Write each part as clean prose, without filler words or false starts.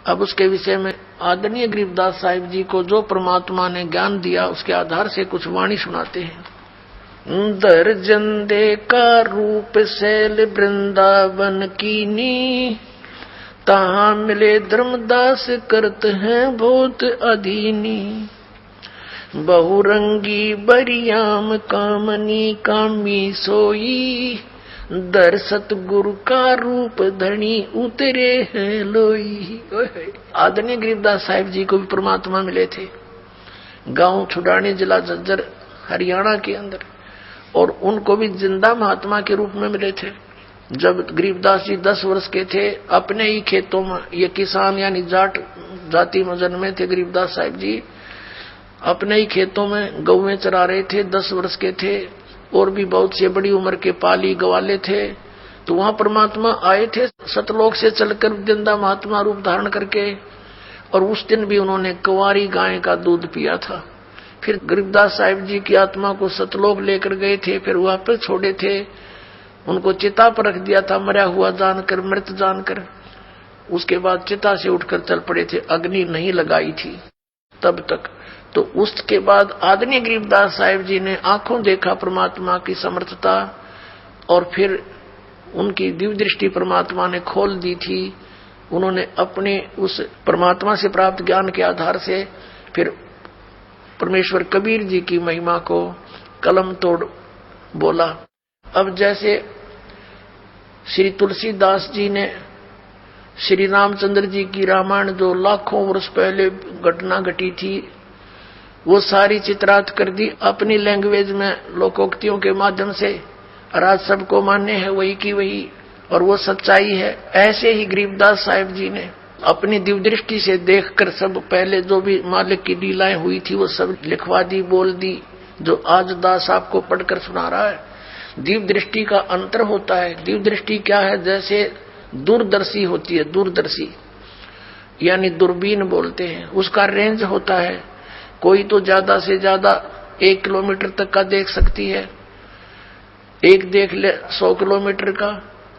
अब उसके विषय में आदरणीय गरीबदास साहिब जी को जो परमात्मा ने ज्ञान दिया उसके आधार से कुछ वाणी सुनाते हैं। दर्जन दे का रूप शैल वृंदावन कीनी, तहाँ मिले धर्मदास करत हैं बहुत अधीनी। बहुरंगी बरियाम कामनी कामी सोई, दर सतगुरु का रूप धनी उतरे हैं लोई। आदरणीय गरीबदास साहिब जी को भी परमात्मा मिले थे गांव छुड़ाने जिला झज्जर हरियाणा के अंदर, और उनको भी जिंदा महात्मा के रूप में मिले थे। जब गरीबदास जी 10 वर्ष के थे, अपने ही खेतों में, ये किसान यानी जाट जाति में जन्मे थे गरीबदास साहिब जी, अपने ही खेतों में गौवें चरा रहे थे, 10 वर्ष के थे, और भी बहुत से बड़ी उम्र के पाली गवाले थे। तो वहां परमात्मा आए थे सतलोक से चलकर जिंदा महात्मा रूप धारण करके, और उस दिन भी उन्होंने कुंवारी गाय का दूध पिया था। फिर गरीबदास साहिब जी की आत्मा को सतलोक लेकर गए थे, फिर वापस छोड़े थे, उनको चिता पर रख दिया था मरा हुआ जानकर, मृत जानकर। उसके बाद चिता से उठकर चल पड़े थे, अग्नि नहीं लगाई थी तब तक। तो उसके बाद आदरणीय गरीबदास साहिब जी ने आंखों देखा परमात्मा की समर्थता, और फिर उनकी दिव्य दृष्टि परमात्मा ने खोल दी थी। उन्होंने अपने उस परमात्मा से प्राप्त ज्ञान के आधार से फिर परमेश्वर कबीर जी की महिमा को कलम तोड़ बोला। अब जैसे श्री तुलसीदास जी ने श्री रामचंद्र जी की रामायण जो लाखों वर्ष पहले घटना घटी थी, वो सारी चित्रात कर दी अपनी लैंग्वेज में, लोकोक्तियों के माध्यम से, और आज सबको मान्य है वही की वही, और वो सच्चाई है। ऐसे ही गरीबदास साहिब जी ने अपनी दिव्य दृष्टि से देखकर सब पहले जो भी मालिक की लीलाएं हुई थी वो सब लिखवा दी, बोल दी, जो आज दास आपको पढ़कर सुना रहा है। दिव्य दृष्टि का अंतर होता है। दिव्य दृष्टि क्या है? जैसे दूरदर्शी होती है, दूरदर्शी यानी दूरबीन बोलते हैं, उसका रेंज होता है। कोई तो ज्यादा से ज्यादा 1 किलोमीटर तक का देख सकती है, एक देख ले 100 किलोमीटर का।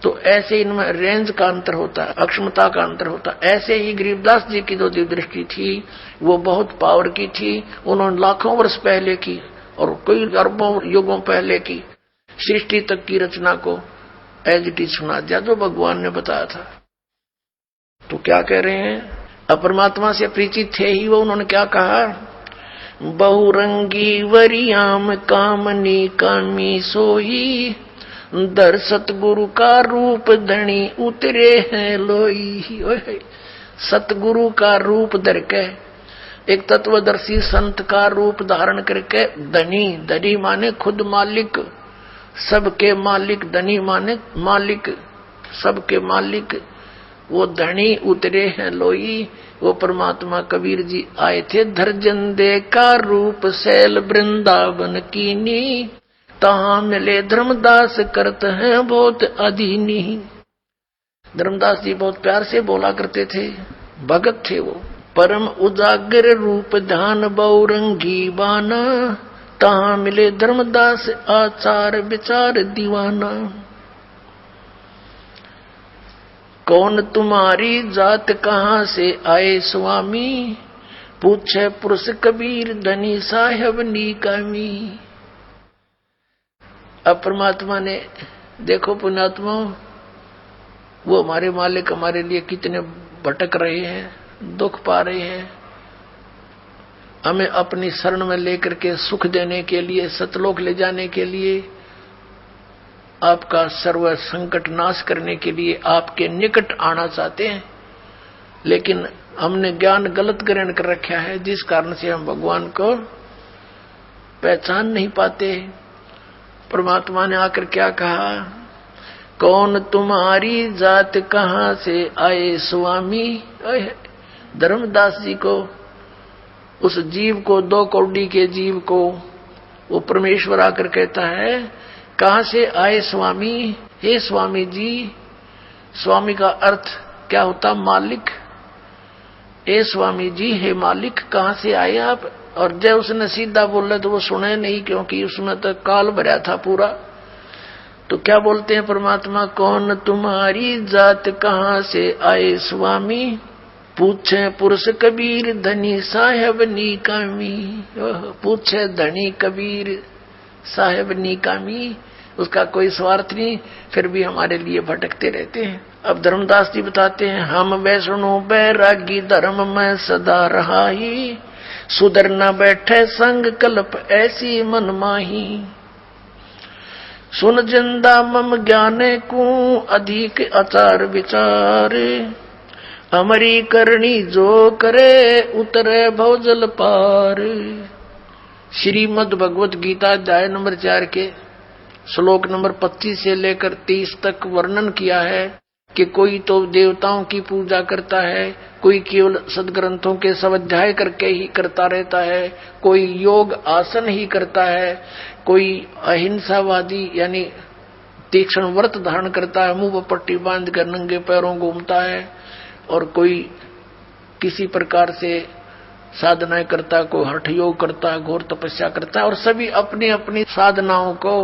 तो ऐसे इनमें रेंज का अंतर होता है, अक्षमता का अंतर होता है। ऐसे ही गरीबदास जी की जो दिव्य दृष्टि थी वो बहुत पावर की थी। उन्होंने लाखों वर्ष पहले की और कई अरबों युगों पहले की सृष्टि तक की रचना को एज इट इज सुना दिया जो भगवान ने बताया था। तो क्या कह रहे हैं? अपरमात्मा से परिचित थे ही वो। उन्होंने क्या कहा? बहुरंगी वरियाम कामनी कामी सोई, दर सतगुरु का रूप धनी उतरे हैं लोई। सतगुरु का रूप धर के, एक तत्वदर्शी संत का रूप धारण करके, धनी, धनी माने खुद मालिक, सबके मालिक, धनी माने मालिक, सबके मालिक, वो धनी उतरे हैं लोई। वो परमात्मा कबीर जी आए थे। धर्जन दे का रूप शैल वृंदावन कीनी, तहाँ मिले धर्मदास करत हैं बहुत अधीनी। धर्मदास जी बहुत प्यार से बोला करते थे, भगत थे वो। परम उजागर रूप ध्यान बहुरंगी बाना, तहाँ मिले धर्मदास आचार विचार दीवाना। कौन तुम्हारी जात कहाँ से आए स्वामी, पूछे पुरुष कबीर धनी साहेब नीकामी। अब परमात्मा ने देखो पुण्यात्मा, वो हमारे मालिक हमारे लिए कितने भटक रहे हैं, दुख पा रहे हैं। हमें अपनी शरण में लेकर के सुख देने के लिए, सतलोक ले जाने के लिए, आपका सर्व संकट नाश करने के लिए आपके निकट आना चाहते हैं। लेकिन हमने ज्ञान गलत ग्रहण कर रखा है, जिस कारण से हम भगवान को पहचान नहीं पाते। परमात्मा ने आकर क्या कहा? कौन तुम्हारी जात कहाँ से आए स्वामी। धर्मदास जी को, उस जीव को, 2 कौड़ी के जीव को, वो परमेश्वर आकर कहता है कहाँ से आए स्वामी। हे स्वामी जी, स्वामी का अर्थ क्या होता? मालिक। हे स्वामी जी, हे मालिक, कहाँ से आए आप? और जब उसने सीधा बोला तो वो सुने नहीं, क्योंकि उसमें तो काल भरा था पूरा। तो क्या बोलते हैं परमात्मा? कौन तुम्हारी जात कहाँ से आए स्वामी, पूछे पुरुष कबीर धनी साहेब निकामी। पूछे धनी कबीर साहेब निकामी, उसका कोई स्वार्थ नहीं, फिर भी हमारे लिए भटकते रहते हैं। अब धर्मदास जी बताते हैं, हम वैष्णो बैरागी धर्म में सदा रहाई, सुधर न बैठे संग कल्प ऐसी मन माही। सुन जिंदा मम ज्ञाने को अधिक आचार विचार, अमरी करनी जो करे उतरे भवजल पार। श्रीमद् भगवत गीता अध्याय नंबर 4 के श्लोक नंबर 25 से लेकर 30 तक वर्णन किया है कि कोई तो देवताओं की पूजा करता है, कोई केवल सदग्रंथों के स्वाध्याय करके ही करता रहता है, कोई योग आसन ही करता है, कोई अहिंसावादी यानी तीक्ष्ण व्रत धारण करता है, मुंह पर पट्टी बांध कर नंगे पैरों घूमता है, और कोई किसी प्रकार से साधनाएं करता है, कोई हठ योग करता है, घोर तपस्या करता है, और सभी अपनी अपनी साधनाओं को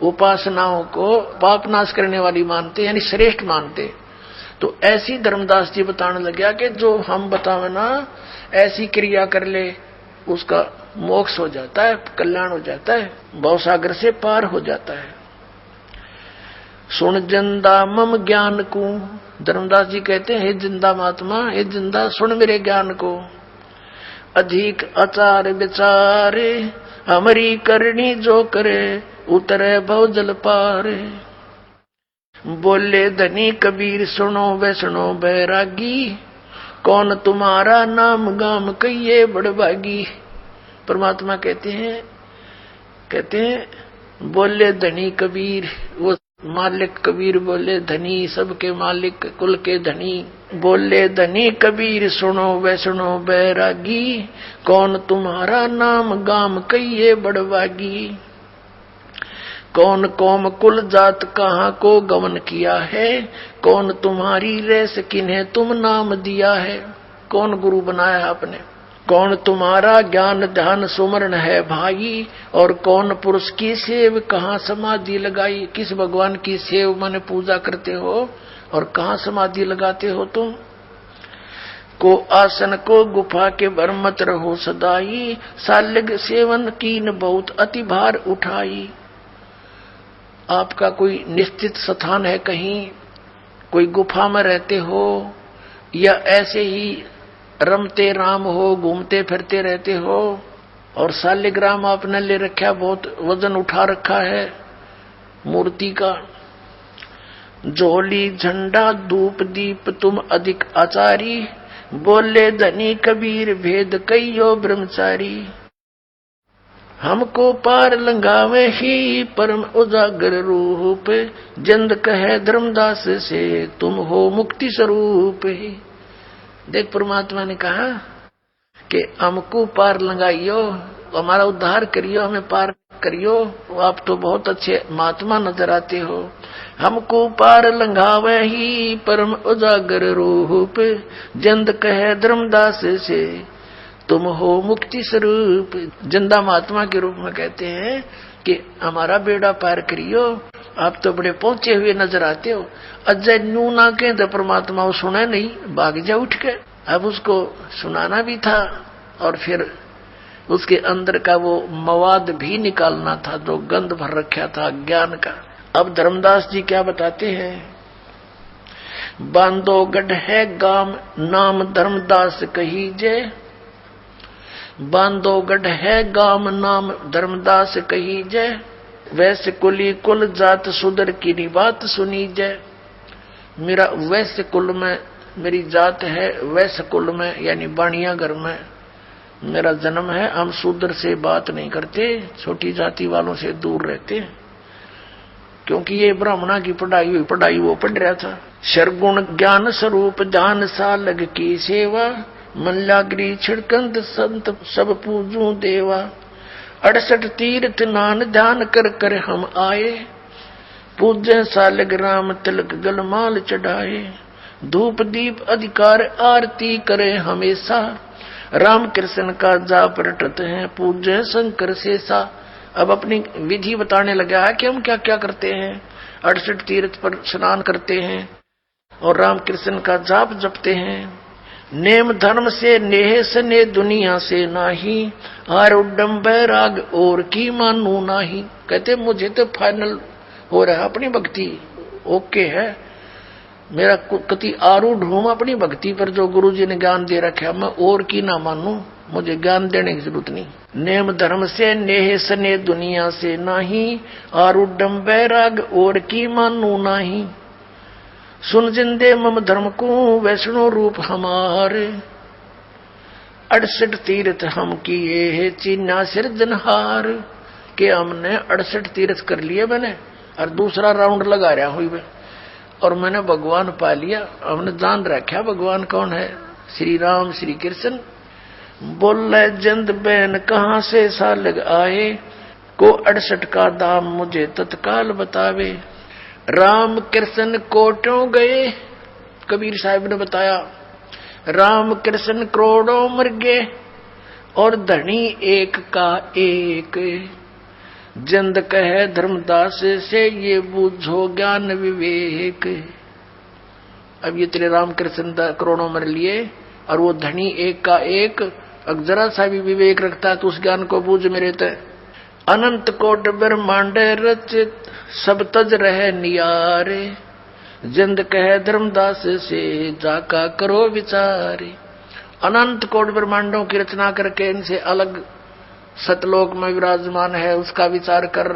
उपासनाओं को पाप नाश करने वाली मानते यानी श्रेष्ठ मानते। तो ऐसी धर्मदास जी बताने लगे कि जो हम बतावे ना ऐसी क्रिया कर ले उसका मोक्ष हो जाता है, कल्याण हो जाता है, भवसागर से पार हो जाता है। सुन जिंदा मम ज्ञान को, धर्मदास जी कहते हैं, हे जिंदा महात्मा, हे जिंदा सुन मेरे ज्ञान को। अधिक आचार विचारे हमारी करनी जो करे उतरे भवजल पार। बोले धनी कबीर सुनो वैष्णो बैरागी, कौन तुम्हारा नाम गाम कहिए बड़भागी। परमात्मा कहते हैं बोले धनी कबीर, वो मालिक कबीर बोले धनी, सबके मालिक कुल के धनी। बोले धनी कबीर सुनो वैष्णो बैरागी, कौन तुम्हारा नाम गाम कहिए बड़भागी। कौन कौम कुल जात कहाँ को गमन किया है, कौन तुम्हारी रेस किन्हें तुम नाम दिया है। कौन गुरु बनाया है आपने, कौन तुम्हारा ज्ञान ध्यान सुमरण है भाई, और कौन पुरुष की सेव कहाँ समाधि लगाई। किस भगवान की सेव माने पूजा करते हो और कहाँ समाधि लगाते हो तुम। को आसन को गुफा के भर मत रहो सदाई, सालिग सेवन कीन बहुत अति भार उठाई। आपका कोई निश्चित स्थान है, कहीं कोई गुफा में रहते हो या ऐसे ही रमते राम हो, घूमते फिरते रहते हो, और शालिग्राम आपने ले रखा, बहुत वजन उठा रखा है मूर्ति का। झोली झंडा धूप दीप तुम अधिक आचारी, बोले धनी कबीर भेद कहियो ब्रह्मचारी। हमको पार लंगावे ही परम उजागर रूप, जंद कहे धर्मदास से तुम हो मुक्ति स्वरूप। देख परमात्मा ने कहा कि हमको पार लगाइयो, हमारा उद्धार करियो, हमें पार करियो। आप तो बहुत अच्छे महात्मा नजर आते हो। हमको पार लंघावे ही परम उजागर रूप, जंद कहे धर्मदास से तुम हो मुक्ति स्वरूप। जिंदा महात्मा के रूप में कहते हैं कि हमारा बेड़ा पार करियो, आप तो बड़े पहुंचे हुए नजर आते हो। अजय नू ना के तो परमात्मा वो सुने नहीं, भाग जा उठ के। अब उसको सुनाना भी था और फिर उसके अंदर का वो मवाद भी निकालना था जो गंध भर रखा था ज्ञान का। अब धर्मदास जी क्या बताते हैं, बांधोगढ़ है गाम नाम धर्मदास कहीजे, बांधोगढ़ है गाम नाम धर्मदास कहीजे, वैसे कुली कुल जात सुधर की नी बात सुनी जय। मेरा वैसे कुल में मेरी जात है, वैसे कुल में यानी बाणिया घर में मेरा जन्म है। हम शूद्र से बात नहीं करते, छोटी जाति वालों से दूर रहते, क्योंकि ये ब्राह्मणा की पढ़ाई वो पढ़ रहा था। शरगुण ज्ञान स्वरूप ध्यान सालग की सेवा, मल्लागिरी छिड़कंद संत सब पूजू देवा। 68 तीर्थ नान ध्यान कर कर हम आए, पूजे सालग राम तिलक गलमाल चढ़ाए। धूप दीप अधिकार आरती करे हमेशा, राम कृष्ण का जाप रटत है पूजे शंकर शेषा। अब अपनी विधि बताने लगा है कि हम क्या क्या करते हैं। 68 तीर्थ पर स्नान करते हैं और राम कृष्ण का जाप जपते हैं, नेम धर्म से नेह सने दुनिया से नाही, आर उड्डम बैराग और की मानू नाही। कहते मुझे तो फाइनल हो रहा है अपनी भक्ति, ओके है, मेरा कति आरूढ़ हूं अपनी भक्ति पर जो गुरु जी ने ज्ञान दे रखा, मैं और की ना मानू, मुझे ज्ञान देने की जरूरत नहीं। नेम धर्म से नेह सने दुनिया से नाही, आरूढ़म बैराग और की मानू नाही। सुन जिंदे मम धर्म को वैष्णो रूप हमारे, 68 तीर्थ हम किए चीन्या सिरजनहार। के हमने 68 तीर्थ कर लिए मैंने, और दूसरा राउंड लगा रहा हुई मैं, और मैंने भगवान पा लिया। हमने जान रखा भगवान कौन है, श्री राम श्री कृष्ण। बोले जंद बैन कहाँ से सालग आए, को 68 का दाम मुझे तत्काल बतावे। राम कृष्ण कोटों गए, कबीर साहब ने बताया, राम कृष्ण करोड़ों मर गए और धनी एक का एक। जंद कहे धर्मदास से ये बूझो ज्ञान विवेक। अब ये तेरे राम कृष्ण करोड़ों मर लिए और वो धनी एक का एक, अब जरा सा भी विवेक रखता है तो उस ज्ञान को बूझ मेरे तय। अनंत कोट ब्रह्मांड रचित सब तज रहे नियारे। जंद कहे धर्मदास से जाका करो विचारे। अनंत कोट ब्रह्मांडों की रचना करके इनसे अलग सतलोक में विराजमान है, उसका विचार कर।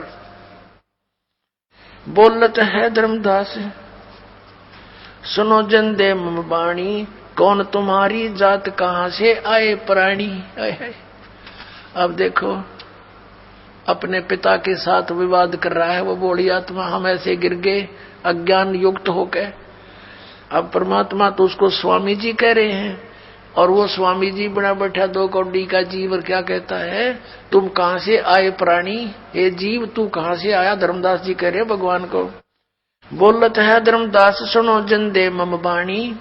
बोलत है धर्मदास सुनो जंदे मम वाणी, कौन तुम्हारी जात कहां से आए प्राणी। अब देखो अपने पिता के साथ विवाद कर रहा है वो बोली आत्मा, हम ऐसे गिर गए अज्ञान युक्त होकर। अब परमात्मा तो उसको स्वामी जी कह रहे हैं, और वो स्वामी जी बना बैठा 2 कौड़ी का जीव, और क्या कहता है, तुम कहां से आए प्राणी, ये जीव तू कहां से आया। धर्मदास जी कह रहे भगवान को। बोलत है धर्मदास सुनो जंदे मम वाणी,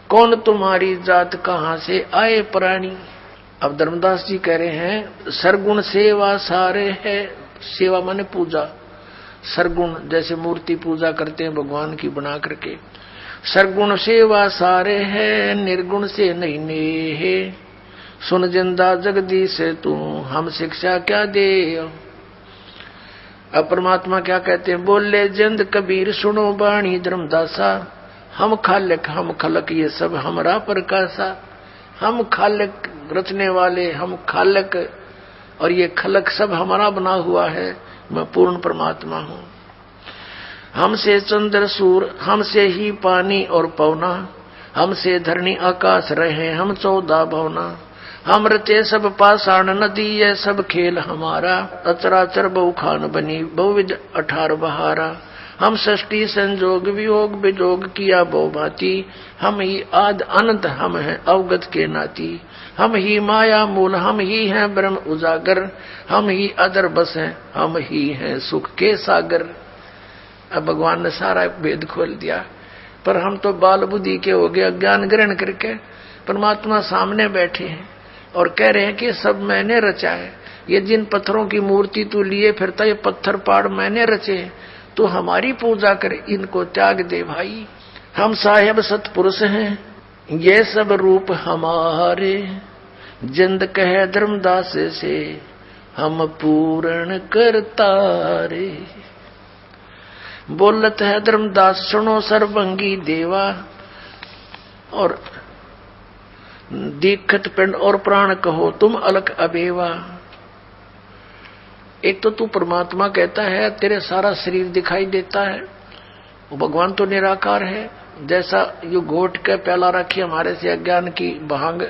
कौन तुम्हारी जात कहां से आए प्राणी। अब धर्मदास जी कह रहे हैं सरगुण सेवा सारे है। सेवा माने पूजा, सरगुण जैसे मूर्ति पूजा करते हैं भगवान की बना करके। सरगुण सेवा सारे है, निर्गुण से नहीं नेहे। सुन जिंदा जगदीश तू हम शिक्षा क्या दे। अब परमात्मा क्या कहते हैं, बोले जंद कबीर सुनो बाणी धर्मदासा, हम खालिक हम खलक ये सब हमरा प्रकाशा। हम खालिक रचने वाले, हम खालिक और ये खलक सब हमारा बना हुआ है, मैं पूर्ण परमात्मा हूँ। हमसे चंद्र सूर, हमसे ही पानी और पवना, हमसे धरणी आकाश रहे हम 14 भवना। हम रचे सब पाषाण नदी ये सब खेल हमारा, अचराचर बहु खान बनी बहुविध 18 बहारा। हम सृष्टि संजोग वियोग विजोग किया बहु भांति, हम ही आद अनंत हम हैं अवगत के नाती। हम ही माया मूल, हम ही हैं ब्रह्म उजागर, हम ही अदर बस हैं, हम ही हैं सुख के सागर। अब भगवान ने सारा भेद खोल दिया, पर हम तो बाल बुद्धि के हो गए अज्ञान ग्रहण करके। परमात्मा सामने बैठे हैं और कह रहे हैं कि सब मैंने रचा है। ये जिन पत्थरों की मूर्ति तू लिए फिरता, ये पत्थर पहाड़ मैंने रचे, तो हमारी पूजा कर, इनको त्याग दे भाई। हम साहेब सतपुरुष हैं, ये सब रूप हमारे। जिंद कहे धर्मदास से हम पूर्ण करतारे। बोलत है धर्मदास सुनो सर्वंगी देवा, और दीक्षित पिंड और प्राण कहो तुम अलग अबेवा। एक तो तू परमात्मा कहता है, तेरे सारा शरीर दिखाई देता है, वो भगवान तो निराकार है। जैसा यो घोट के प्याला रखी हमारे से अज्ञान की भांग,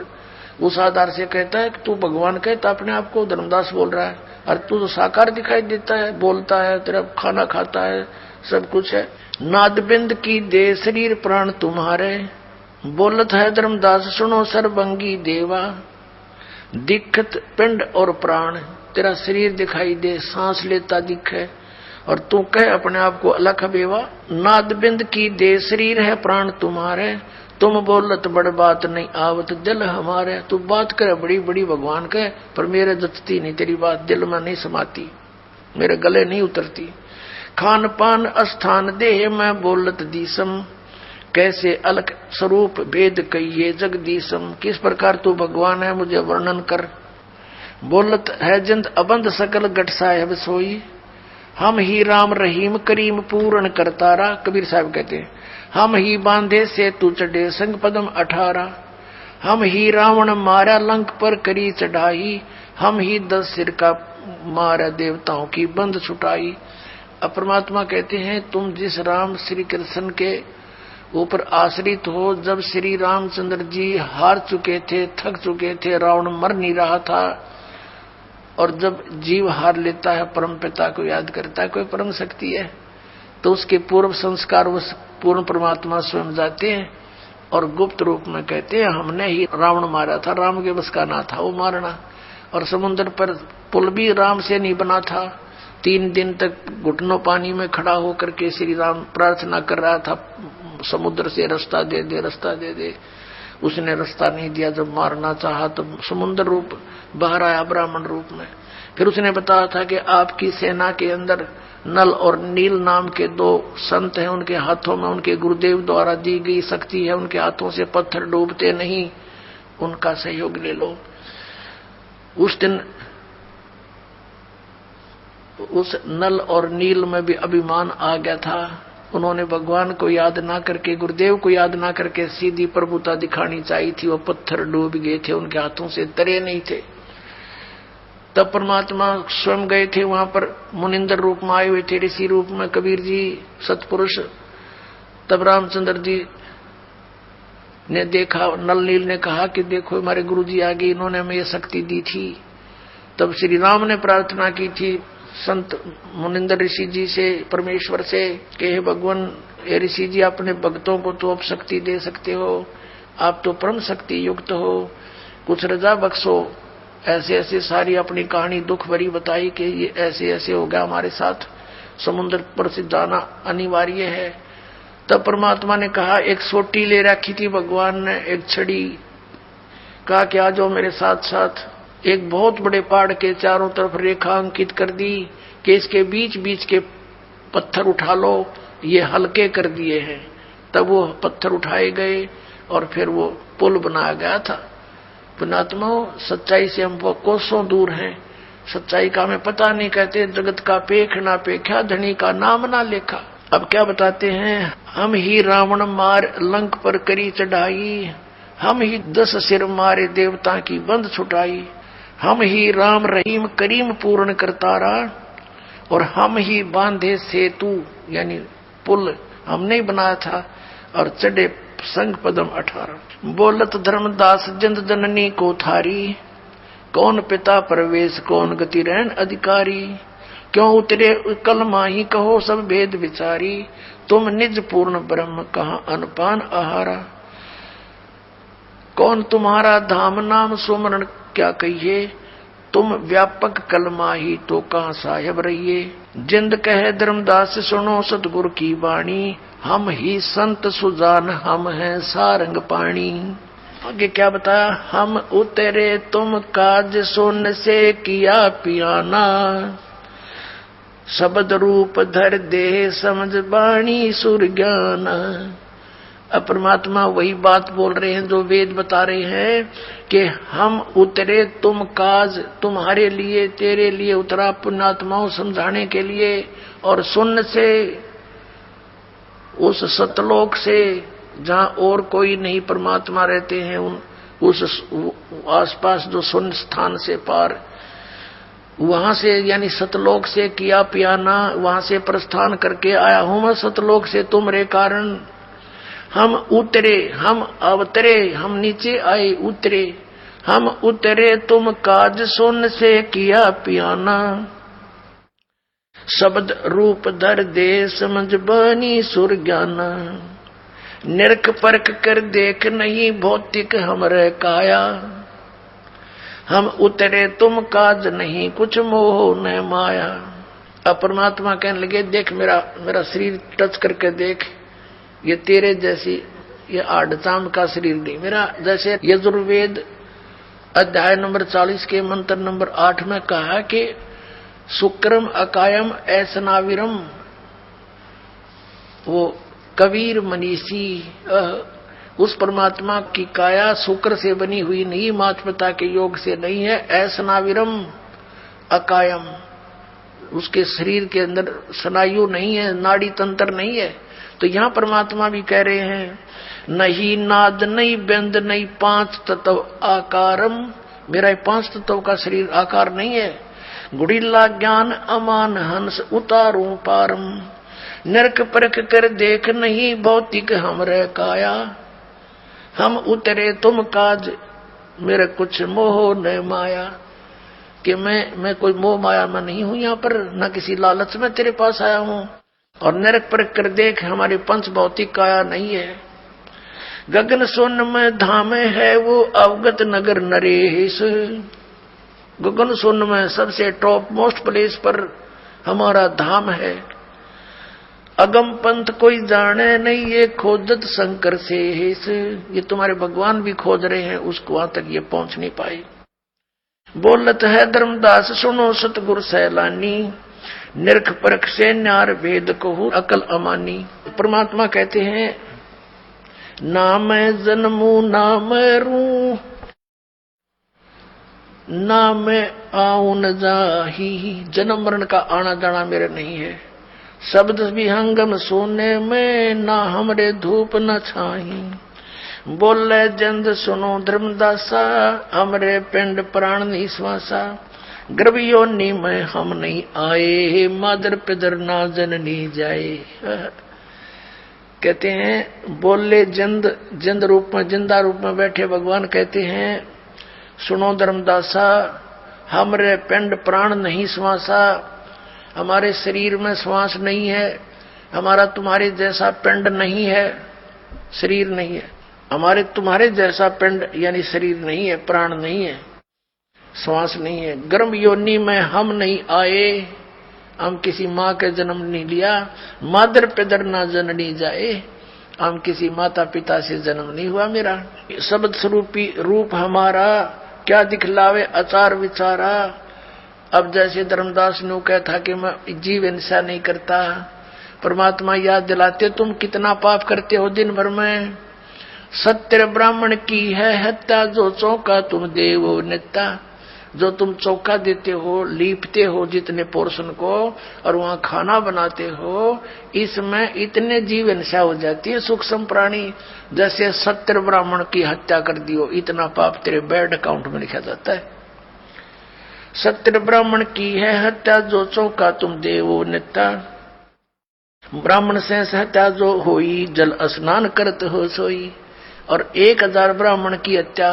उस आधार से कहता है कि तू भगवान कहता अपने आप को, धर्मदास बोल रहा है। और तू तो साकार दिखाई देता है, बोलता है, तेरा खाना खाता है, सब कुछ है। नादबिंद की दे शरीर प्राण तुम्हारे। बोलत है धर्मदास सुनो सर्वंगी देवा, दीक्षित पिंड और प्राण, तेरा शरीर दिखाई दे, सांस लेता दिखे, और तू कह अपने आप को अलख बेवा। नादबिंद की दे शरीर है प्राण तुम्हारे, तुम बोलत बड़ बात नहीं आवत दिल हमारे। तू बात करे बड़ी बड़ी भगवान कहे, पर मेरे जचती नहीं, तेरी बात दिल में नहीं समाती, मेरे गले नहीं उतरती। खान पान स्थान देह मैं बोलत दीसम, कैसे अलग स्वरूप भेद कहिए जगदीशम, किस प्रकार तू भगवान है मुझे वर्णन कर। बोलत है जिंद अबंध सकल गट साहेब सोई, हम ही राम रहीम करीम पूर्ण करतारा। कबीर साहब कहते हैं हम ही बांधे से तू चढ़े संग पदम 18, हम ही रावण मारा लंक पर करी चढ़ाई, हम ही 10 सिर का मारा देवताओं की बंद छुटाई। अब परमात्मा कहते हैं तुम जिस राम श्री कृष्ण के ऊपर आश्रित हो, जब श्री रामचंद्र जी हार चुके थे, थक चुके थे, रावण मर नहीं रहा था, और जब जीव हार लेता है परम पिता को याद करता है, कोई परम शक्ति है, तो उसके पूर्व संस्कार उस पूर्ण परमात्मा स्वयं जाते हैं और गुप्त रूप में कहते हैं हमने ही रावण मारा था, राम के बस का ना था वो मारना। और समुद्र पर पुल भी राम से नहीं बना था, 3 दिन तक घुटनों पानी में खड़ा होकर के श्री राम प्रार्थना कर रहा था समुद्र से रास्ता दे दे, रास्ता दे दे। उसने रास्ता नहीं दिया, जब मारना चाहा तो समुद्र रूप बाहर आया ब्राह्मण रूप में। फिर उसने बताया था कि आपकी सेना के अंदर नल और नील नाम के 2 संत हैं, उनके हाथों में उनके गुरुदेव द्वारा दी गई शक्ति है, उनके हाथों से पत्थर डूबते नहीं, उनका सहयोग ले लो। उस दिन उस नल और नील में भी अभिमान आ गया था, उन्होंने भगवान को याद ना करके, गुरुदेव को याद ना करके सीधी प्रभुता दिखानी चाहिए थी, वो पत्थर डूब गए थे, उनके हाथों से तरे नहीं थे। तब परमात्मा स्वयं गए थे वहां पर, मुनिंदर रूप में आए हुए थे, ऋषि रूप में कबीर जी सतपुरुष। तब रामचंद्र जी ने देखा, नल नील ने कहा कि देखो हमारे गुरु जी आ गए, इन्होंने हमें ये शक्ति दी थी। तब श्री राम ने प्रार्थना की थी संत मुनिंदर ऋषि जी से, परमेश्वर से, कि हे भगवान, हे ऋषि जी, अपने भक्तों को तो आप शक्ति दे सकते हो, आप तो परम शक्ति युक्त हो, कुछ रजा बख्शो। ऐसे ऐसे सारी अपनी कहानी दुख भरी बताई कि ये ऐसे ऐसे हो गया हमारे साथ, समुद्र पर से जाना अनिवार्य है। तब परमात्मा ने कहा, एक सोटी ले रखी थी भगवान ने, एक छड़ी, कहा कि आ जाओ मेरे साथ साथ। एक बहुत बड़े पहाड़ के चारों तरफ रेखा अंकित कर दी कि इसके बीच बीच के पत्थर उठा लो, ये हल्के कर दिए हैं। तब वो पत्थर उठाए गए और फिर वो पुल बनाया गया था। पुणात्मा, सच्चाई से हम कोसों दूर हैं, सच्चाई का हमें पता नहीं, कहते जगत का पेख ना पेखा, धनी का नाम ना लेखा। अब क्या बताते हैं, हम ही रावण मार लंक पर करी चढ़ाई, हम ही 10 सिर मारे देवता की बंद छुटाई, हम ही राम रहीम करीम पूर्ण करतारा, और हम ही बांधे सेतु यानी पुल हमने ही बनाया था, और चढ़े संग पदम 18। बोलत धर्मदास जिंद जननी को थारी, कौन पिता प्रवेश कौन गति रहन अधिकारी, क्यों उतरे कलमा ही कहो सब भेद विचारी, तुम निज पूर्ण ब्रह्म कहाँ अनपान आहारा। कौन तुम्हारा धाम नाम सुमरण क्या कहिए, तुम व्यापक कलमा ही तो कहाँ साहेब रहिए। जिंद कहे धर्मदास सुनो सतगुरु की वाणी, हम ही संत सुजान हम हैं सारंग पाणी। आगे क्या बताया, हम उतरे तुम काज सुन से किया पियाना, शब्द रूप धर दे समझ बाणी सुर ज्ञान। अब परमात्मा वही बात बोल रहे हैं जो वेद बता रहे हैं कि हम उतरे तुम काज, तुम्हारे लिए, तेरे लिए उतरा पुण्यात्माओं समझाने के लिए, और सुन से उस सतलोक से जहाँ और कोई नहीं परमात्मा रहते हैं, उस आसपास जो सुन स्थान से पार, वहां से यानी सतलोक से किया पियाना, वहां से प्रस्थान करके आया हूं मैं सतलोक से तुम्हारे कारण। हम उतरे, हम अवतरे, हम नीचे आए, उतरे, हम उतरे तुम काज सुन से किया पियाना, शब्द रूप धर दे समझ बानी सुर ज्ञाना। निरख परख कर देख नहीं भौतिक हमरे काया, हम उतरे तुम काज नहीं कुछ मोह न माया। अब परमात्मा कहने लगे, देख मेरा शरीर टच करके देख, ये तेरे जैसी ये आड़चाम का शरीर नहीं मेरा। जैसे यजुर्वेद अध्याय नंबर 40 के मंत्र नंबर 8 में कहा कि शुक्रम अकायम ऐसनाविरम, वो कबीर मनीषी। उस परमात्मा की काया शुक्र से बनी हुई नहीं, माता पिता के योग से नहीं है। ऐसनाविरम अकायम, उसके शरीर के अंदर स्नायु नहीं है, नाड़ी तंत्र नहीं है। तो यहां परमात्मा भी कह रहे हैं नहीं नाद नहीं व्यंद नहीं पांच तत्व आकारम, मेरा 5 तत्व का शरीर आकार नहीं है। गुड़िल्ला ज्ञान अमान हंस उतारू पारम, नरक परख कर देख नहीं भौतिक हमरे काया। हम उतरे तुम काज मेरे कुछ मोह न माया, कि मैं कोई मोह माया में नहीं हूं यहाँ पर, न किसी लालच में तेरे पास आया हूं। और नरक परख कर देख हमारी पंच भौतिक काया नहीं है। गगन सोन में धाम है वो अवगत नगर नरेश, गगन सोन में सबसे टॉप मोस्ट प्लेस पर हमारा धाम है। अगम पंथ कोई जाने नहीं ये खोजत शंकर से, ये तुम्हारे भगवान भी खोज रहे हैं, उसको वहां तक ये पहुंच नहीं पाए। बोलत है धर्मदास सुनो सतगुरु सैलानी, निरख परख से न्यार भेद कहूं अकल अमानी। परमात्मा कहते हैं ना मैं जन्मू ना मैं रू, ना मैं आऊं न जाही, जन्म मरण का आना जाना मेरे नहीं है। शब्द भी हंगम सोने में ना हमरे धूप न छाही, बोले जंद सुनो धर्मदासा हमरे पिंड प्राण निश्वासा। गर्भ योनि में हम नहीं आए मादर पिदर ना जननी जाए। कहते हैं बोले जंद रूप में जिंदा रूप में बैठे भगवान कहते हैं सुनो धर्मदासा हमरे पिंड प्राण नहीं श्वासा, हमारे शरीर में श्वास नहीं है, हमारा तुम्हारे जैसा पिंड नहीं है, शरीर नहीं है। हमारे तुम्हारे जैसा पिंड यानी शरीर नहीं है, प्राण नहीं है, श्वास नहीं है। गर्भ योनि में हम नहीं आए, हम किसी माँ के जन्म नहीं लिया। मादर पिदर ना जननी जाए, हम किसी माता पिता से जन्म नहीं हुआ मेरा। शब्द स्वरूपी रूप हमारा क्या दिखलावे आचार विचारा। अब जैसे धर्मदास ने कहता कि मैं जीव हिंसा नहीं करता, परमात्मा याद दिलाते तुम कितना पाप करते हो दिन भर में। सत्य ब्राह्मण की है हत्या जो चौका तुम देवो नेता, जो तुम चौका देते हो लीपते हो जितने पोर्शन को और वहां खाना बनाते हो, इसमें इतने जीव हिंसा हो जाती है सूक्ष्म प्राणी। जैसे सत्य ब्राह्मण की हत्या कर दियो, इतना पाप तेरे बैड अकाउंट में लिखा जाता है। सत्य ब्राह्मण की है हत्या जो चौका तुम देवो नेता, ब्राह्मण से हत्या जो होई जल स्नान करत हो सोई। और 1000 ब्राह्मण की हत्या,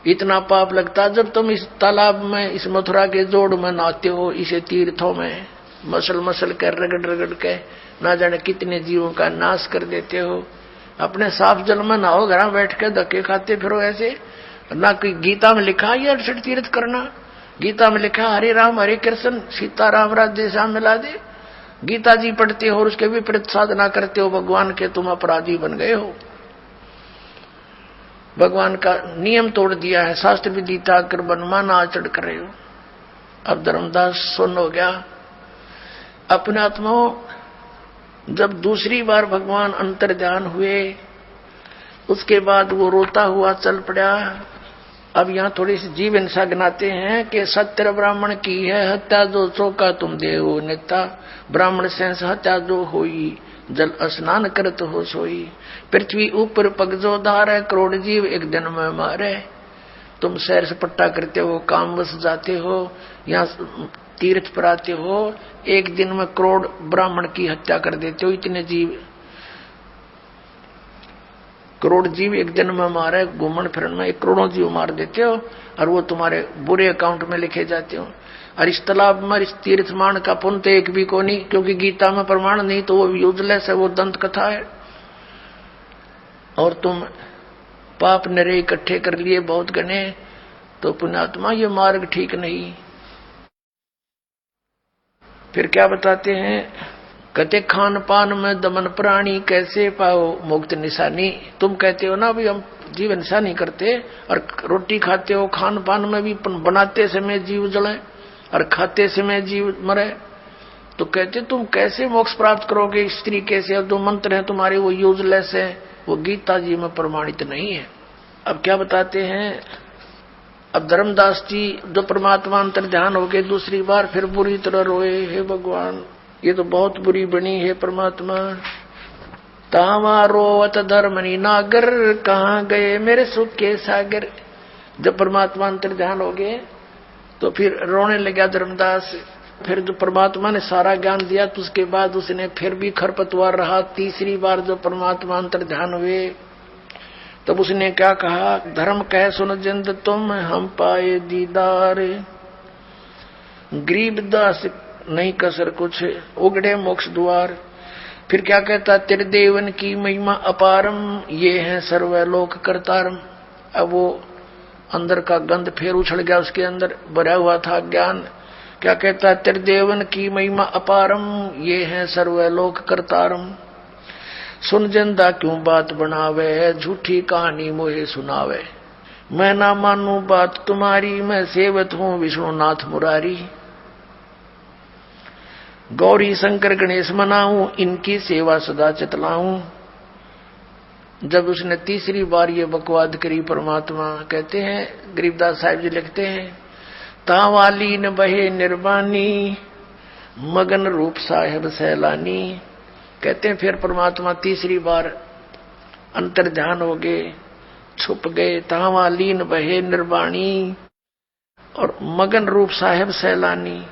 इतना पाप लगता। जब तुम इस तालाब में इस मथुरा के जोड़ में नहाते हो, इसे तीर्थों में मसल मसल कर रगड़ रगड़ के ना जाने कितने जीवों का नाश कर देते हो। अपने साफ जल में नहाओ, घर बैठ के धक्के खाते फिरो ऐसे। ना कोई गीता में लिखा है 68 तीर्थ करना, गीता में लिखा हरे राम हरे कृष्ण सीता राम राज्य श्याम मिला दे। गीता जी पढ़ते हो और उसके विपरीत साधना करते हो भगवान के, तुम अपराधी बन गए हो। भगवान का नियम तोड़ दिया है, शास्त्र विधि त्याग कर मनमाना आचरण कर रहे हो। अब धर्मदास सुन हो गया अपने आत्माओं। जब दूसरी बार भगवान अंतर्ध्यान हुए उसके बाद वो रोता हुआ चल पड़ा। अब यहाँ थोड़ी सी जीव हिंसा गिनाते हैं कि सत्य ब्राह्मण की है हत्या जो चौका तुम देवो नेता, ब्राह्मण से हत्या जो होई जल स्नान करत हो सोई। पृथ्वी ऊपर पग जो धार है करोड़ जीव एक दिन में मारे। तुम सैर सपट्टा करते हो, काम बस जाते हो, यहाँ तीर्थ पर आते हो, एक दिन में करोड़ ब्राह्मण की हत्या कर देते हो। इतने जीव करोड़ जीव एक दिन में मारे, घूमन फिरन में 1 करोड़ जीव मार देते हो और वो तुम्हारे बुरे अकाउंट में लिखे जाते हो। और इस तालाब में इस तीर्थ मान का पुण्य तो एक भी को नहीं, क्योंकि गीता में प्रमाण नहीं तो वो यूजलेस है, वो दंत कथा है। और तुम पाप नरे इकट्ठे कर लिए बहुत गने, तो पुण्यात्मा ये मार्ग ठीक नहीं। फिर क्या बताते हैं, कहते खान पान में दमन प्राणी कैसे पाओ मुक्त निशानी। तुम कहते हो ना भी हम जीव हिंसा नहीं करते, और रोटी खाते हो, खान पान में भी बनाते समय जीव जले और खाते समय जीव मरे, तो कहते तुम कैसे मोक्ष प्राप्त करोगे इस तरीके से, अब जो मंत्र है तुम्हारे वो यूजलेस है, वो गीता जी में प्रमाणित नहीं है। अब क्या बताते हैं, अब धर्मदास जी जो परमात्मा अंतर ध्यान हो गए दूसरी बार फिर बुरी तरह रोए, हे भगवान ये तो बहुत बुरी बनी है परमात्मा। तावा रोवत धर्मनी नागर, कहाँ गए मेरे सुख के सागर। जब परमात्मा अंतर ध्यान हो गए तो फिर रोने लगा धर्मदास। फिर जो परमात्मा ने सारा ज्ञान दिया तो उसके बाद उसने फिर भी खरपतवार रहा। तीसरी बार जो परमात्मा अंतर ध्यान हुए तब उसने क्या कहा, धर्म कह सुन जिंद तुम हम पाए दीदार। गरीबदास नहीं कसर कुछ उगड़े मोक्ष द्वार। फिर क्या कहता, तेरे देवन की महिमा अपारम, ये है सर्वलोक करतारम। अब वो अंदर का गंध फिर उछल गया, उसके अंदर भरा हुआ था ज्ञान। क्या कहता, तेरे देवन की महिमा अपारम, ये है सर्वलोक करतारम। सुन जिंदा क्यों बात बनावे, झूठी कहानी मोहे सुनावे। मैं ना मानू बात तुम्हारी, मैं सेवत हूँ विष्णुनाथ मुरारी। गौरी शंकर गणेश मनाऊं, इनकी सेवा सदा चतलाऊं। जब उसने तीसरी बार ये बकवाद करी परमात्मा, कहते हैं गरीबदास साहिब जी लिखते हैं, तावालीन बहे निर्वाणी, मगन रूप साहेब सैलानी। कहते हैं फिर परमात्मा तीसरी बार अंतर ध्यान हो गए, छुप गए। तावालीन बहे निर्वाणी और मगन रूप साहेब सैलानी।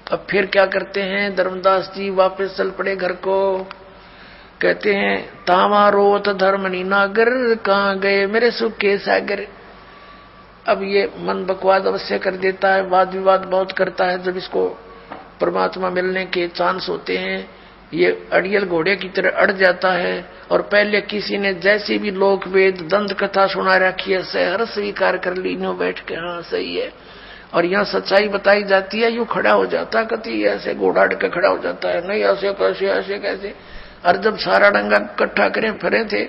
अब फिर क्या करते हैं, धर्मदास जी वापस चल पड़े घर को। कहते हैं, तावा रोवत धर्मनी नागर, कहाँ गए मेरे सुख के सागर। अब ये मन बकवाद अवश्य कर देता है, वाद विवाद बहुत करता है। जब इसको परमात्मा मिलने के चांस होते हैं ये अड़ियल घोड़े की तरह अड़ जाता है। और पहले किसी ने जैसी भी लोक वेद दंत कथा सुना रखी है, सहर स्वीकार कर ली, नो बैठ के हाँ सही है। और यहाँ सच्चाई बताई जाती है, यूं खड़ा हो जाता, कति ऐसे घोड़ा अड़ के खड़ा हो जाता है, नहीं ऐसे कैसे ऐसे कैसे। और जब सारा डंगा इकट्ठा करें फिरे थे,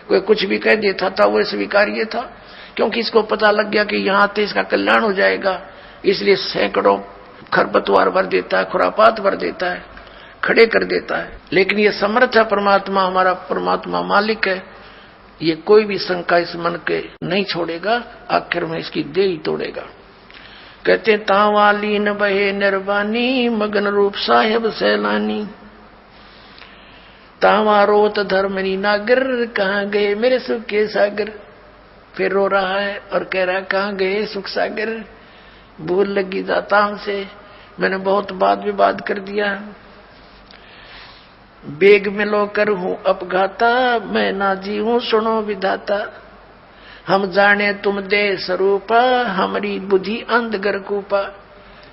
कोई कुछ भी कह देता था वो स्वीकार्य था, क्योंकि इसको पता लग गया कि यहाँ तो इसका कल्याण हो जाएगा। इसलिए सैकड़ों खरपतवार भर देता है, खुरापात भर देता है, खड़े कर देता है। लेकिन ये समर्थ है परमात्मा, हमारा परमात्मा मालिक है, ये कोई भी शंका इस मन के नहीं छोड़ेगा, आखिर में इसकी देह ही तोड़ेगा। कहते तावालीन बहे निर्वाणी, मगन रूप साहेब सैलानी। तावा रोत धर्मनी नागर, कहाँ गए मेरे सुख के सागर। फिर रो रहा है और कह रहा है, कहाँ गए सुख सागर। भूल लगी जाता हमसे, मैंने बहुत वाद विवाद कर दिया। बेग मिलो कर हूँ अपघाता, मैं ना जीऊं सुनो विधाता। हम जाने तुम दे स्वरूपा, हमारी बुद्धि अंधगर कूपा।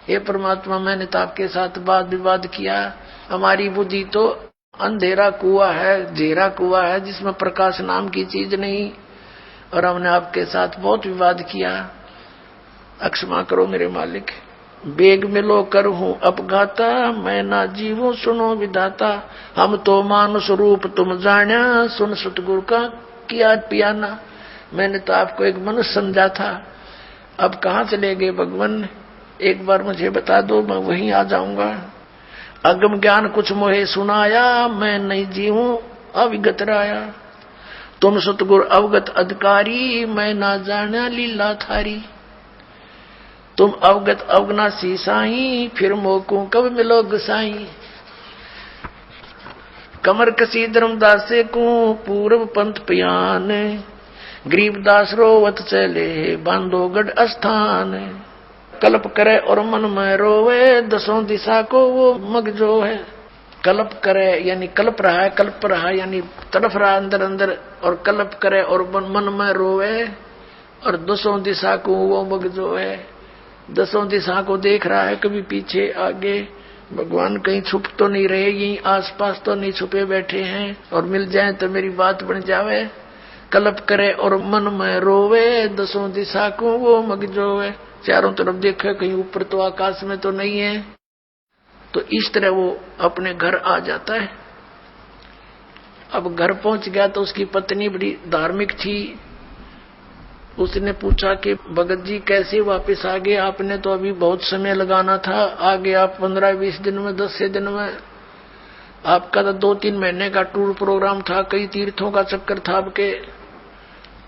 ये परमात्मा मैंने तो आपके साथ वाद विवाद किया, हमारी बुद्धि तो अंधेरा कुआ है, घेरा कुआ है जिसमें प्रकाश नाम की चीज नहीं। और हमने आपके साथ बहुत विवाद किया, अक्षमा करो मेरे मालिक। बेग मिलो कर हूँ अपघाता, मैं ना जीवो सुनो विधाता। हम तो मानुष रूप तुम जाना, सुन सतगुरु का किया पियाना। मैंने तो आपको एक मनुष्य समझा था, अब कहाँ चले गए भगवान, एक बार मुझे बता दो, मैं वहीं आ जाऊंगा। अगम ज्ञान कुछ मोहे सुनाया, मैं नहीं जीऊं अविगत राया। तुम सतगुरु अवगत अधिकारी, मैं ना जाना लीला थारी। तुम अवगत अवगनासी साई, फिर मोको कब मिलो गुसाई। कमर कसी धर्मदास को पूर्व पंथ पियान, गरीबदास रोवत चले बांधो गढ़ स्थान। कल्प करे और मन में रोवे, दसों दिशा को वो मग जो है। कल्प करे यानी कल्प रहा है, कल्प रहा यानी तड़फ रहा अंदर अंदर, और कल्प करे और मन में रोवे, और दसों दिशा को वो मग जो है। दसों दिशा को देख रहा है, कभी पीछे आगे। भगवान कहीं छुप तो नहीं रहे, यहीं आसपास तो नहीं छुपे बैठे हैं, और मिल जाए तो मेरी बात बन जावे। कल्प करे और मन में रोवे, दसों दिशा को वो मग जो है। चारों तरफ देखे, कहीं ऊपर तो आकाश में तो नहीं है। तो इस तरह वो अपने घर आ जाता है। अब घर पहुंच गया तो उसकी पत्नी बड़ी धार्मिक थी, उसने पूछा कि भगत जी कैसे वापस आ गए, आपने तो अभी बहुत समय लगाना था, आगे आप 15-20 दिन में, 10 दिन में, आपका तो 2-3 महीने का टूर प्रोग्राम था, कई तीर्थों का चक्कर था आपके।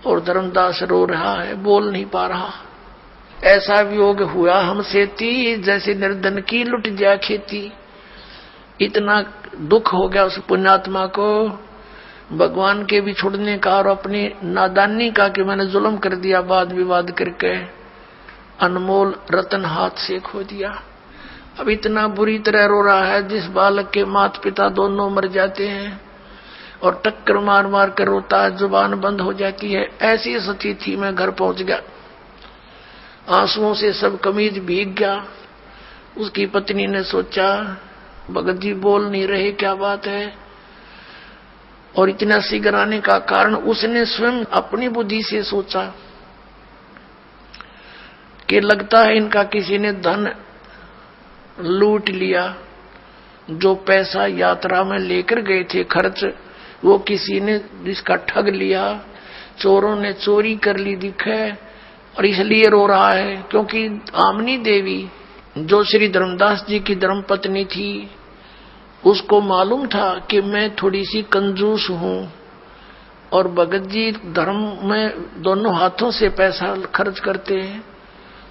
और धर्मदास रो रहा है, बोल नहीं पा रहा। ऐसा वियोग हुआ हमसे ती, जैसे निर्धन की लुट जा खेती। इतना दुख हो गया उस पुण्यात्मा को भगवान के भी छोड़ने का और अपनी नादानी का कि मैंने जुल्म कर दिया, वाद विवाद करके अनमोल रतन हाथ से खो दिया। अब इतना बुरी तरह रो रहा है, जिस बालक के माता पिता दोनों मर जाते हैं और टक्कर मार मार कर रोता है, जुबान बंद हो जाती है। ऐसी स्थिति में घर पहुंच गया, आंसुओं से सब कमीज भीग गया। उसकी पत्नी ने सोचा भगत जी बोल नहीं रहे, क्या बात है। और इतना शीघ्र आने का कारण उसने स्वयं अपनी बुद्धि से सोचा कि लगता है इनका किसी ने धन लूट लिया। जो पैसा यात्रा में लेकर गए थे खर्च, वो किसी ने जिसका ठग लिया, चोरों ने चोरी कर ली दिखे, और इसलिए रो रहा है। क्योंकि आमनी देवी जो श्री धर्मदास जी की धर्मपत्नी थी, उसको मालूम था कि मैं थोड़ी सी कंजूस हूं और भगत जी धर्म में दोनों हाथों से पैसा खर्च करते हैं।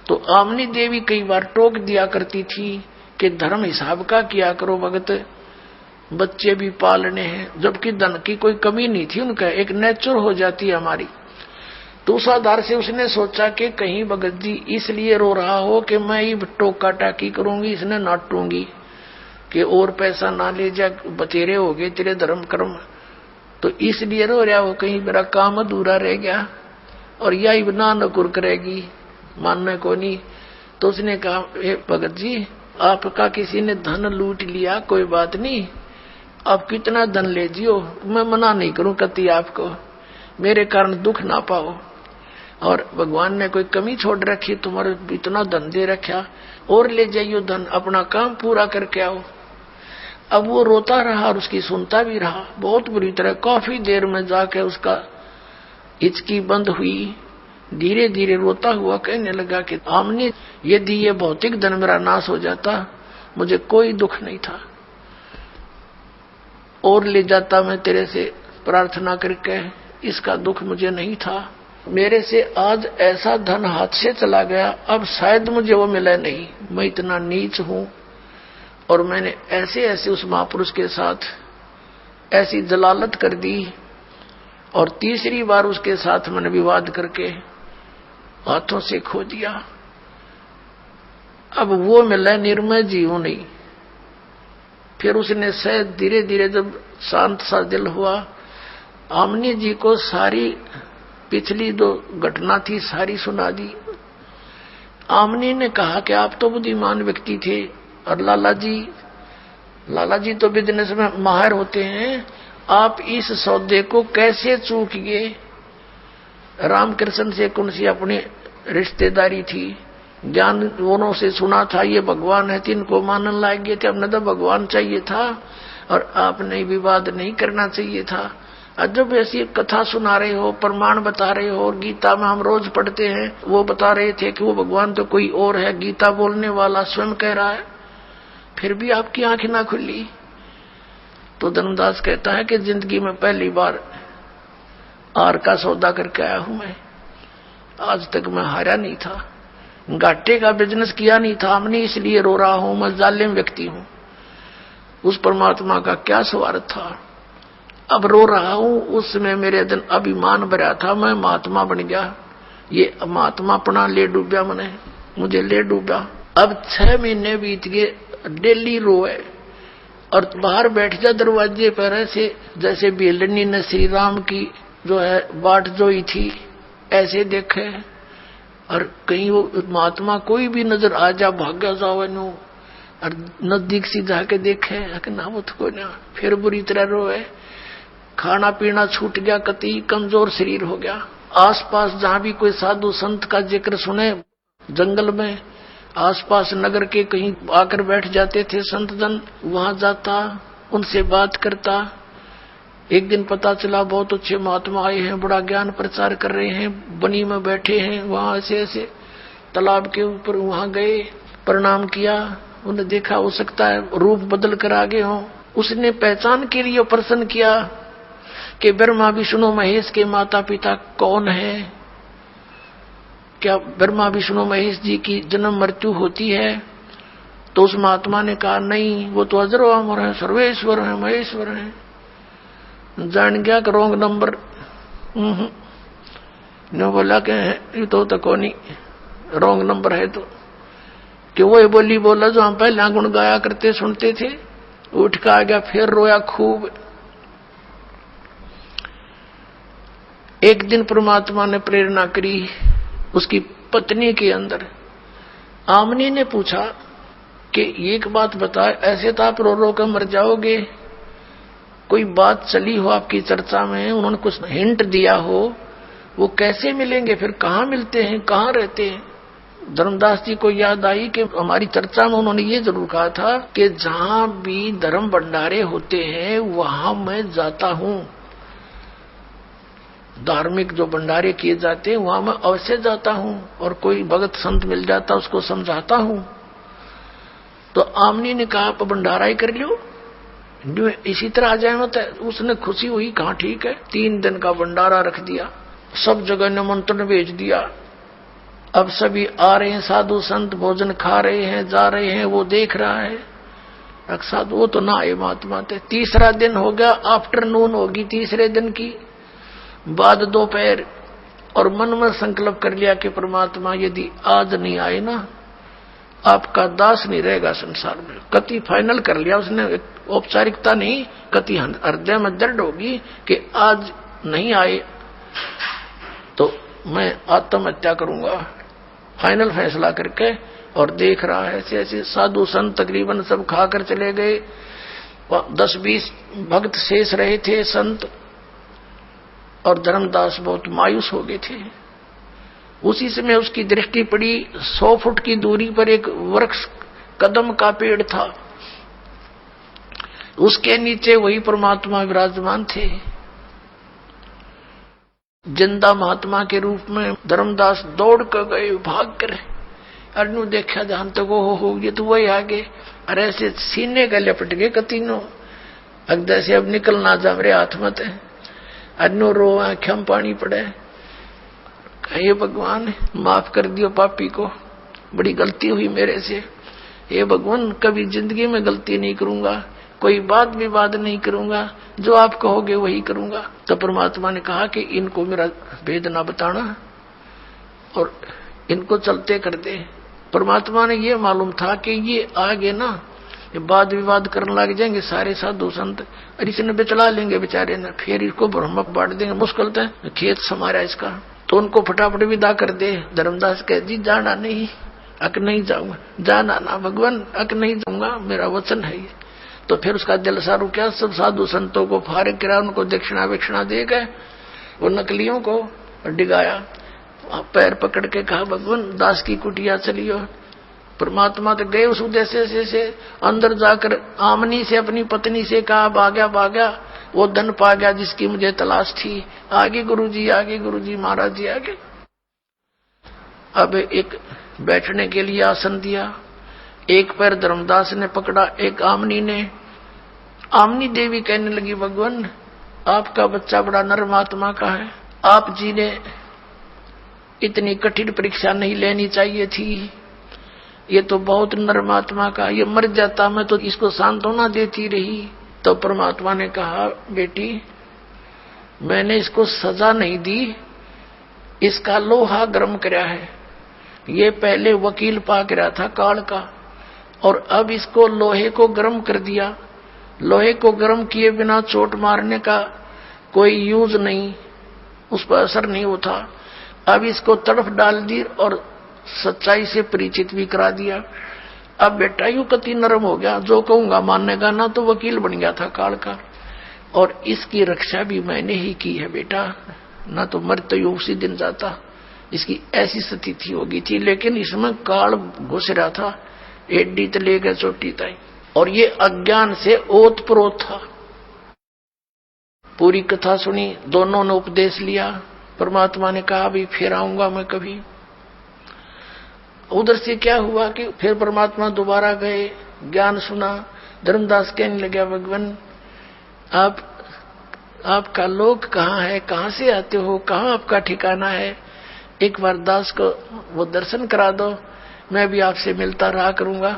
तो आमनी देवी कई बार टोक दिया करती थी कि धर्म हिसाब का किया करो भगत, बच्चे भी पालने हैं। जबकि धन की कोई कमी नहीं थी उनका, एक नेचर हो जाती है हमारी। तो उस आधार से उसने सोचा कि कहीं भगत जी इसलिए रो रहा हो कि मैं ही टोका टाकी करूंगी, इसने नाटूंगी कि और पैसा ना ले जा, बतेरे हो गए तेरे धर्म कर्म, तो इसलिए रो रहा हो, कहीं मेरा काम अधूरा रह गया और यही बना नकुर करेगी, मानने को नहीं। तो उसने कहा भगत जी आपका किसी ने धन लूट लिया, कोई बात नहीं, आप कितना धन ले जियो, मैं मना नहीं करूं कति आपको, मेरे कारण दुख ना पाओ। और भगवान ने कोई कमी छोड़ रखी, तुम्हारे इतना धन दे रखा, और ले जाइयो धन, अपना काम पूरा करके आओ। अब वो रोता रहा और उसकी सुनता भी रहा बहुत बुरी तरह। काफी देर में जाके उसका हिचकी बंद हुई, धीरे धीरे रोता हुआ कहने लगा कि आमने यदि ये भौतिक धन मेरा नाश हो जाता मुझे कोई दुख नहीं था, और ले जाता मैं तेरे से प्रार्थना करके, इसका दुख मुझे नहीं था। मेरे से आज ऐसा धन हाथ से चला गया, अब शायद मुझे वो मिला नहीं। मैं इतना नीच हूं और मैंने ऐसे ऐसे उस महापुरुष के साथ ऐसी जलालत कर दी, और तीसरी बार उसके साथ मैंने विवाद करके हाथों से खो दिया। अब वो मिला निर्मय जीव नहीं। फिर उसने शायद धीरे धीरे जब शांत सा दिल हुआ, आमनी जी को सारी पिछली जो घटना थी सारी सुना दी। आमनी ने कहा कि आप तो बुद्धिमान व्यक्ति थे, और लाला जी तो बिजनेस में माहिर होते हैं, आप इस सौदे को कैसे चूक गए। रामकृष्ण से कौन सी अपनी रिश्तेदारी थी, ज्ञान दोनों से सुना था ये भगवान है, तिनको मानने लायक गए थे। हमने तो भगवान चाहिए था और आपने विवाद नहीं करना चाहिए था। जब ऐसी कथा सुना रहे हो, प्रमाण बता रहे हो, और गीता में हम रोज पढ़ते हैं, वो बता रहे थे कि वो भगवान तो कोई और है, गीता बोलने वाला स्वयं कह रहा है, फिर भी आपकी आंखें ना खुली। तो धर्मदास कहता है कि जिंदगी में पहली बार आर का सौदा करके आया हूं मैं, आज तक मैं हारा नहीं था, घाटे का बिजनेस किया नहीं था हमने, इसलिए रो रहा हूं। मैं जालिम व्यक्ति हूं, उस परमात्मा का क्या स्वार्थ था। अब रो रहा हूं, उसमें मेरे दिन अभिमान भरा था, मैं महात्मा बन गया, ये महात्मा अपना ले डूबा, मुझे ले डूबा। अब 6 महीने बीत गए, डेली रोए और बाहर बैठ जा दरवाजे पर, ऐसे जैसे बेलनी ने श्री राम की जो है बाट जोई थी, ऐसे देखे। और कहीं वो महात्मा कोई भी नजर आ जा, भाग्य जाओ नो, और नजदीक से जाके देखे ना वो तो कोई ना, फिर बुरी तरह रोए। खाना पीना छूट गया, कति कमजोर शरीर हो गया। आसपास जहां भी कोई साधु संत का जिक्र सुने, जंगल में आसपास नगर के कहीं आकर बैठ जाते थे संत जन, वहां जाता, उनसे बात करता, एक दिन पता चला बहुत अच्छे महात्मा आए हैं, बड़ा ज्ञान प्रचार कर रहे हैं, बनी में बैठे हैं, वहां ऐसे ऐसे तालाब के ऊपर वहां गए, प्रणाम किया, उन्हें देखा हो सकता है रूप बदल कर आगे हो। उसने पहचान के लिए प्रश्न किया कि ब्रह्मा विष्णु महेश के माता पिता कौन है, क्या ब्रह्मा विष्णु महेश जी की जन्म मृत्यु होती है? तो उस महात्मा ने कहा नहीं, वो तो अजरो अमर है, सर्वेश्वर है, महेश्वर है। जान गया कि रॉन्ग नंबर। ने बोला कि ये तो कोनी रॉन्ग नंबर है, तो कि वो बोली बोला जो हम पहले गुण गाया करते सुनते थे। उठ के आ गया, फिर रोया खूब। एक दिन परमात्मा ने प्रेरणा करी उसकी पत्नी के अंदर। आमनी ने पूछा कि एक बात बता, ऐसे तो आप रो रो कर मर जाओगे, कोई बात चली हो आपकी चर्चा में, उन्होंने कुछ हिंट दिया हो, वो कैसे मिलेंगे, फिर कहाँ मिलते हैं, कहाँ रहते हैं? धर्मदास जी को याद आई कि हमारी चर्चा में उन्होंने ये जरूर कहा था कि जहां भी धर्म भंडारे होते हैं वहां मैं जाता हूं, धार्मिक जो भंडारे किए जाते हैं वहां मैं अवश्य जाता हूं, और कोई भगत संत मिल जाता उसको समझाता हूं। तो आमनी ने कहा आप भंडारा ही कर लो, इसी तरह आ जाए मत। उसने खुशी हुई, कहा ठीक है। 3 दिन का भंडारा रख दिया, सब जगह निमंत्रण भेज दिया। अब सभी आ रहे हैं, साधु संत भोजन खा रहे हैं, जा रहे हैं, वो देख रहा है। साधु वो तो ना आए महात्मा थे। 3रा दिन हो गया, आफ्टरनून होगी 3रे दिन की, बाद दोपहर, और मन में संकल्प कर लिया कि परमात्मा यदि आज नहीं आए ना, आपका दास नहीं रहेगा संसार में। कति फाइनल कर लिया उसने, औपचारिकता नहीं, कति हृदय में दर्द होगी कि आज नहीं आए तो मैं आत्महत्या करूंगा, फाइनल फैसला करके। और देख रहा है ऐसे ऐसे साधु संत तकरीबन सब खाकर चले गए, 10-20 भक्त शेष रहे थे संत, और धर्मदास बहुत मायूस हो गए थे। उसी समय उसकी दृष्टि पड़ी, 100 फुट की दूरी पर एक वृक्ष कदम का पेड़ था, उसके नीचे वही परमात्मा विराजमान थे, जिंदा महात्मा के रूप में। धर्मदास दौड़ कर गए, भाग कर, अनु देखा जहां तक हो ये तो वही आगे, अरे ऐसे सीने का लपट गए कतीनो, अगदा से अब निकलना जा मेरे हाथ मत है। अनु रो, आंखों में पानी पड़े, हे भगवान माफ कर दियो पापी को, बड़ी गलती हुई मेरे से, हे भगवान कभी जिंदगी में गलती नहीं करूंगा, कोई बात विवाद नहीं करूंगा, जो आप कहोगे वही करूंगा। तो परमात्मा ने कहा कि इनको मेरा भेद ना बताना और इनको चलते कर दे। परमात्मा ने ये मालूम था कि ये आगे ना ये वाद विवाद करने लग जाएंगे सारे साधु संत, और इसने बेचला लेंगे बेचारे ने, फिर इसको ब्रह्म बांट देंगे, मुश्किल है खेत समारा इसका। तो उनको फटाफट विदा कर दे। धर्मदास कह जी जाना नहीं, अक नहीं जाऊंगा, जाना ना भगवान, अक नहीं जाऊंगा, मेरा वचन है ये। तो फिर उसका दिल सारू क्या, सब साधु संतों को फारिग करा, उनको दक्षिणा विक्षणा दे गए, वो नकलियों को डिगाया, पैर पकड़ के कहा भगवान दास की कुटिया चलियो। परमात्मा तो गए उस उद्देश्य से अंदर जाकर आमनी से अपनी पत्नी से कहा भाग्या वो धन पा गया जिसकी मुझे तलाश थी, आगे गुरुजी, आगे गुरुजी, महाराज जी आगे। अब एक बैठने के लिए आसन दिया, एक पैर धर्मदास ने पकड़ा, एक आमनी ने। आमनी देवी कहने लगी भगवान आपका बच्चा बड़ा नर्म आत्मा का है, आप जी ने इतनी कठिन परीक्षा नहीं लेनी चाहिए थी, ये तो बहुत नर्म आत्मा का, ये मर जाता मैं तो इसको सांत्वना देती रही। तो परमात्मा ने कहा बेटी मैंने इसको सजा नहीं दी, इसका लोहा गर्म कराया है, ये पहले वकील पाक रहा था काल का, और अब इसको लोहे को गर्म कर दिया। लोहे को गर्म किए बिना चोट मारने का कोई यूज नहीं, उस पर असर नहीं होता। अब इसको तड़फ डाल दी और सच्चाई से परिचित भी करा दिया। अब बेटा यू कति नरम हो गया, जो कहूंगा मानेगा ना, तो वकील बन गया था काल का, और इसकी रक्षा भी मैंने ही की है बेटा, ना तो मरते ही उसी दिन जाता, इसकी ऐसी स्थिति हो गई थी। लेकिन इसमें काल घुस रहा था, एडी तो ले गए चोटी ताई, और ये अज्ञान से ओत प्रोत था। पूरी कथा सुनी, दोनों ने उपदेश लिया। परमात्मा ने कहा अभी फिर आऊंगा मैं कभी। उधर से क्या हुआ कि फिर परमात्मा दोबारा गए, ज्ञान सुना। धर्मदास कहने लगा भगवान आपका लोक कहाँ है, कहाँ से आते हो, कहाँ आपका ठिकाना है, एक बार दास को वो दर्शन करा दो, मैं भी आपसे मिलता रहा करूंगा।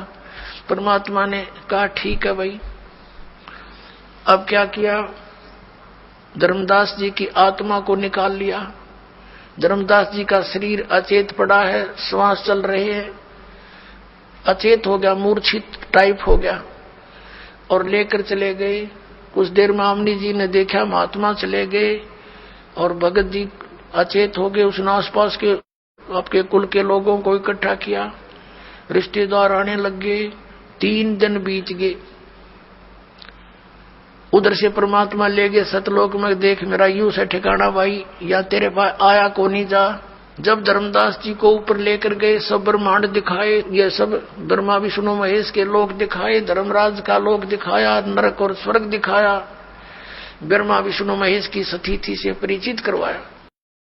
परमात्मा ने कहा ठीक है भाई। अब क्या किया, धर्मदास जी की आत्मा को निकाल लिया। धर्मदास जी का शरीर अचेत पड़ा है, श्वास चल रहे हैं, अचेत हो गया, मूर्छित टाइप हो गया, और लेकर चले गए। कुछ देर में आमनी जी ने देखा महात्मा चले गए और भगत जी अचेत हो गए। उसने आसपास के आपके कुल के लोगों को इकट्ठा किया, रिश्तेदार आने लग गए। 3 दिन बीत गए। उधर से परमात्मा ले गए सतलोक में, देख मेरा यूं से ठिकाना भाई, या तेरे पास आया को नहीं जा। जब धर्मदास जी को ऊपर लेकर गए, सब ब्रह्मांड दिखाए, ये सब ब्रह्मा विष्णु महेश के लोक दिखाए, धर्मराज का लोक दिखाया, नरक और स्वर्ग दिखाया, ब्रह्मा विष्णु महेश की सतीथि से परिचित करवाया।